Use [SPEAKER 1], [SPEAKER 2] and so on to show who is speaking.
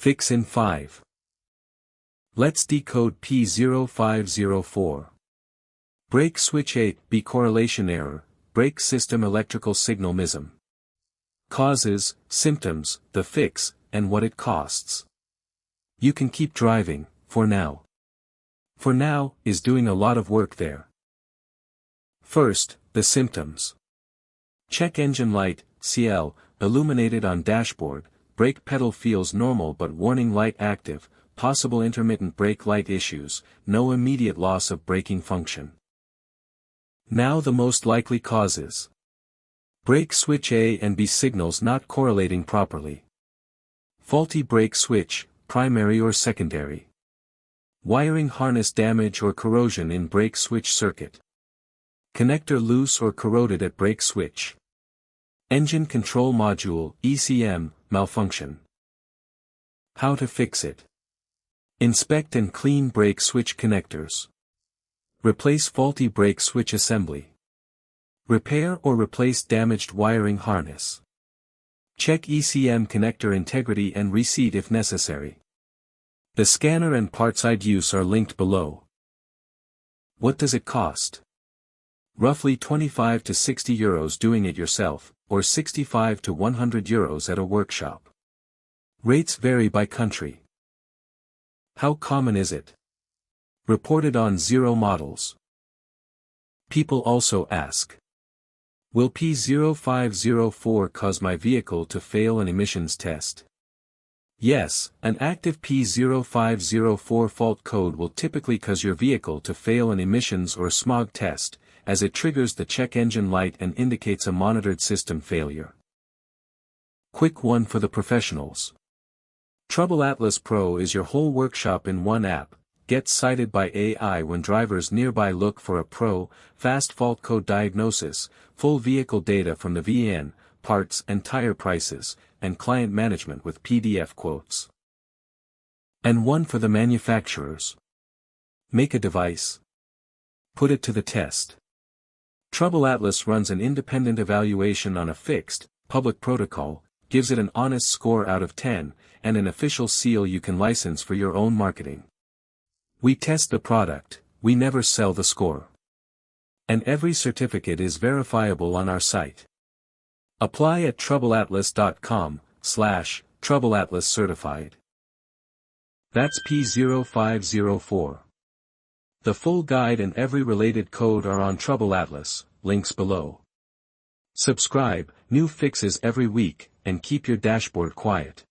[SPEAKER 1] Fix in 5. Let's decode P0504. Brake switch 8B correlation error, brake system electrical signal mism. Causes, symptoms, the fix, and what it costs. You can keep driving, for now. For now, is doing a lot of work there. First, the symptoms. Check engine light, CL, illuminated on dashboard, brake pedal feels normal but warning light active, possible intermittent brake light issues, no immediate loss of braking function. Now the most likely causes. Brake switch A and B signals not correlating properly. Faulty brake switch, primary or secondary. Wiring harness damage or corrosion in brake switch circuit. Connector loose or corroded at brake switch. Engine control module, ECM, malfunction. How to fix it. Inspect and clean brake switch connectors. Replace faulty brake switch assembly. Repair or replace damaged wiring harness. Check ECM connector integrity and reseat if necessary. The scanner and parts I'd use are linked below. What does it cost? Roughly 25 to 60 euros doing it yourself, or 65 to 100 euros at a workshop. Rates vary by country. How common is it? Reported on 0 models. People also ask. Will P0504 cause my vehicle to fail an emissions test? Yes, an active P0504 fault code will typically cause your vehicle to fail an emissions or smog test, as it triggers the check engine light and indicates a monitored system failure. Quick one for the professionals. TroubleAtlas Pro is your whole workshop in one app. Get cited by AI when drivers nearby look for a pro, fast fault code diagnosis, full vehicle data from the VN, parts and tire prices, and client management with PDF quotes. And one for the manufacturers. Make a device. Put it to the test. TroubleAtlas runs an independent evaluation on a fixed, public protocol, gives it an honest score out of 10, and an official seal you can license for your own marketing. We test the product, we never sell the score. And every certificate is verifiable on our site. Apply at troubleatlas.com/TroubleAtlas certified. That's P0504. The full guide and every related code are on TroubleAtlas, links below. Subscribe, new fixes every week, and keep your dashboard quiet.